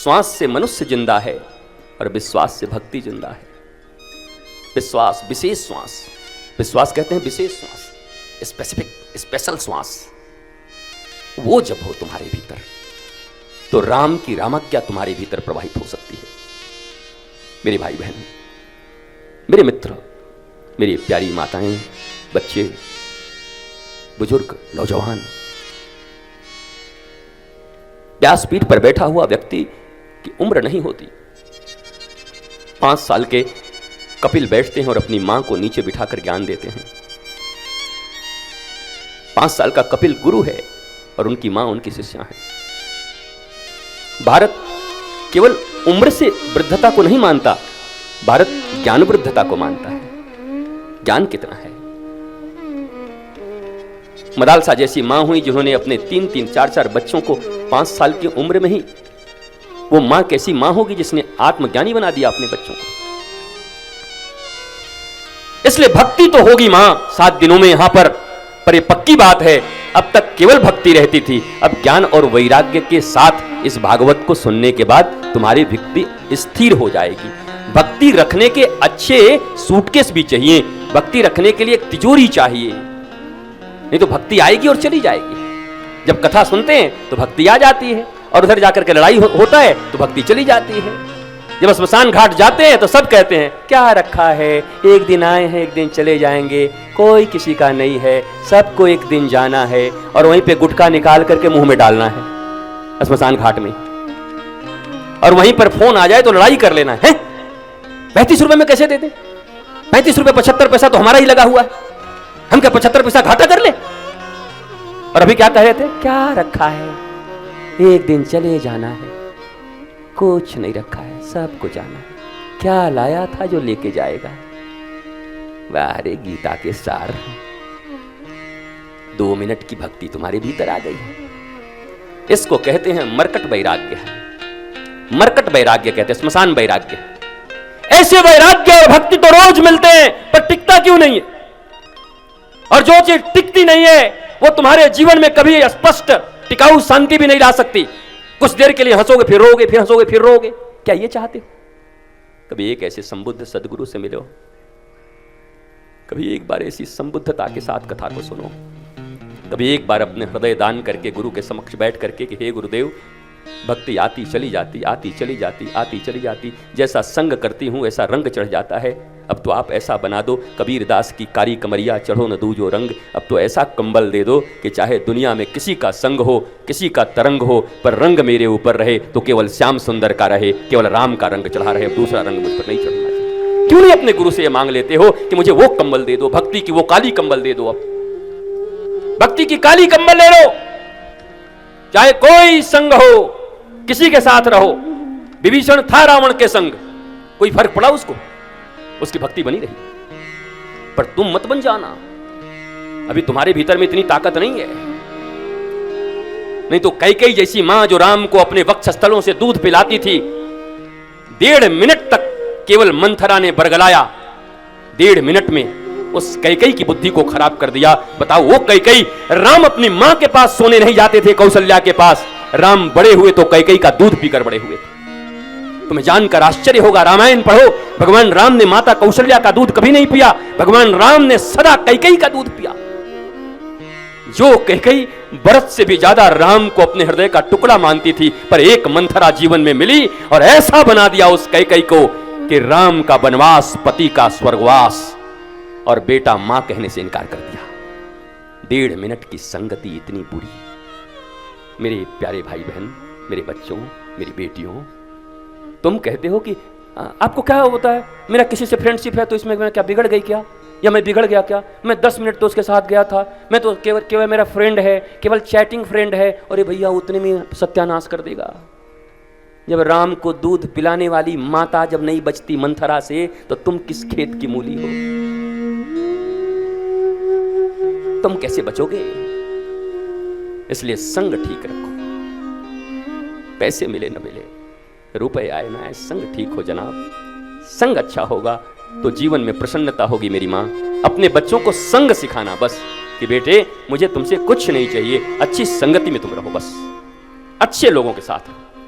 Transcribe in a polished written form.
श्वास से मनुष्य जिंदा है और विश्वास से भक्ति जिंदा है। विश्वास विशेष श्वास, विश्वास कहते हैं विशेष श्वास, स्पेसिफिक स्पेशल श्वास। वो जब हो तुम्हारे भीतर तो राम की रामाज्ञा तुम्हारे भीतर प्रवाहित हो सकती है। मेरे भाई बहन, मेरे मित्र, मेरी प्यारी माताएं, बच्चे, बुजुर्ग, नौजवान, व्यासपीठ पर बैठा हुआ व्यक्ति की उम्र नहीं होती। 5 साल के कपिल बैठते हैं और अपनी मां को नीचे बिठाकर ज्ञान देते हैं। 5 साल का कपिल गुरु है और उनकी मां उनकी शिष्या है। भारत केवल उम्र से वृद्धता को नहीं मानता, भारत ज्ञान वृद्धता को मानता है। ज्ञान कितना है। मदालसा जैसी मां हुई जिन्होंने अपने 3-3, 4-4 बच्चों को 5 साल की उम्र में ही, वो मां कैसी मां होगी जिसने आत्मज्ञानी बना दिया अपने बच्चों को। इसलिए भक्ति तो होगी मां 7 दिनों में यहां पर ये पक्की बात है। अब तक केवल भक्ति रहती थी, अब ज्ञान और वैराग्य के साथ इस भागवत को सुनने के बाद तुम्हारी भक्ति स्थिर हो जाएगी। भक्ति रखने के अच्छे सूटकेस भी चाहिए, भक्ति रखने के लिए एक तिजोरी चाहिए, नहीं तो भक्ति आएगी और चली जाएगी। जब कथा सुनते हैं तो भक्ति आ जाती है और उधर जाकर के लड़ाई होता है तो भक्ति चली जाती है। जब स्मशान घाट जाते हैं तो सब कहते हैं क्या रखा है, एक दिन आए हैं एक दिन चले जाएंगे, कोई किसी का नहीं है, सबको एक दिन जाना है। और वहीं पे गुटखा निकाल करके मुंह में डालना है स्मशान घाट में, और वहीं पर फोन आ जाए तो लड़ाई कर लेना है। 35 रुपए में कैसे दे दें? 35 रुपए 75 पैसा तो हमारा ही लगा हुआ है, हम क्या 75 पैसा घाटा कर ले? और अभी क्या कह रहे थे, क्या रखा है, एक दिन चले जाना है, कुछ नहीं रखा है, सबको जाना है। क्या लाया था जो लेके जाएगा? वारे गीता के सार। 2 मिनट की भक्ति तुम्हारे भीतर आ गई है। इसको कहते हैं मरकट वैराग्य। मरकट वैराग्य कहते हैं, स्मशान वैराग्य। ऐसे वैराग्य और भक्ति तो रोज मिलते हैं, पर टिकता क्यों नहीं है? और जो चीज टिकती नहीं है वो तुम्हारे जीवन में कभी स्पष्ट टिकाऊ शांति भी नहीं ला सकती। कुछ देर के लिए हंसोगे फिर रोगे, फिर हंसोगे फिर रोगे। क्या ये चाहते हो? कभी एक ऐसे संबुद्ध सदगुरु से मिलो, कभी एक बार ऐसी संबुद्धता के साथ कथा को सुनो, कभी एक बार अपने हृदय दान करके गुरु के समक्ष बैठ करके कि हे गुरुदेव, भक्ति आती चली जाती, आती चली जाती, आती चली जाती, जैसा संग करती हूं ऐसा रंग चढ़ जाता है, अब तो आप ऐसा बना दो, कबीर दास की कारी कमरिया चढ़ो न दूजो रंग, अब तो ऐसा कंबल दे दो कि चाहे दुनिया में किसी का संग हो, किसी का तरंग हो, पर रंग मेरे ऊपर रहे तो केवल श्याम सुंदर का रहे, केवल राम का रंग चढ़ा रहे, दूसरा रंग मुझ पर नहीं चढ़ना चाहिए। क्यों नहीं अपने गुरु से ये मांग लेते हो कि मुझे वो कंबल दे दो, भक्ति की वो काली कंबल दे दो। अब भक्ति की काली कंबल ले लो, चाहे कोई संग हो, किसी के साथ रहो। विभीषण था रावण के संग, कोई फर्क पड़ा उसको? उसकी भक्ति बनी रही। पर तुम मत बन जाना, अभी तुम्हारे भीतर में इतनी ताकत नहीं है। नहीं तो कैकेयी जैसी मां जो राम को अपने वक्षस्थलों से दूध पिलाती थी, 1.5 मिनट तक केवल मंथरा ने बरगलाया, 1.5 मिनट में उस कैकेयी की बुद्धि को खराब कर दिया। बताओ वो कैकेयी, राम अपनी मां के पास सोने नहीं जाते थे, कौशल्या के पास। राम बड़े हुए तो कैकेयी का दूध पीकर बड़े हुए। तुम्हें जानकर आश्चर्य होगा, रामायण पढ़ो, भगवान राम ने माता कौशल्या का दूध कभी नहीं पिया, भगवान राम ने सदा कैकेयी का दूध पिया। जो कैकेयी भरत से भी ज्यादा राम को अपने हृदय का टुकड़ा मानती थी, पर एक मंथरा जीवन में मिली और ऐसा बना दिया उस कैकेयी को कि राम का वनवास, पति का स्वर्गवास, और बेटा मां कहने से इनकार कर दिया। 1.5 मिनट की संगति इतनी बुरी। मेरे प्यारे भाई बहन, मेरे बच्चों, मेरी बेटियों, तुम कहते हो कि आपको क्या होता है, मेरा किसी से फ्रेंडशिप है तो इसमें मैं क्या बिगड़ गई क्या, या मैं बिगड़ गया क्या? मैं 10 मिनट तो उसके साथ गया था, मैं तो केवल मेरा फ्रेंड है, केवल चैटिंग फ्रेंड है। अरे भैया, उतने में सत्यानाश कर देगा। जब राम को दूध पिलाने वाली माता जब नहीं बचती मंथरा से, तो तुम किस खेत की मूली हो? तुम कैसे बचोगे? इसलिए संग ठीक रखो। पैसे मिले न मिले, रुपए आए ना आए, संग ठीक हो जनाब। संग अच्छा होगा तो जीवन में प्रसन्नता होगी। मेरी माँ, अपने बच्चों को संग सिखाना बस, कि बेटे मुझे तुमसे कुछ नहीं चाहिए, अच्छी संगति में तुम रहो, बस अच्छे लोगों के साथ रहो।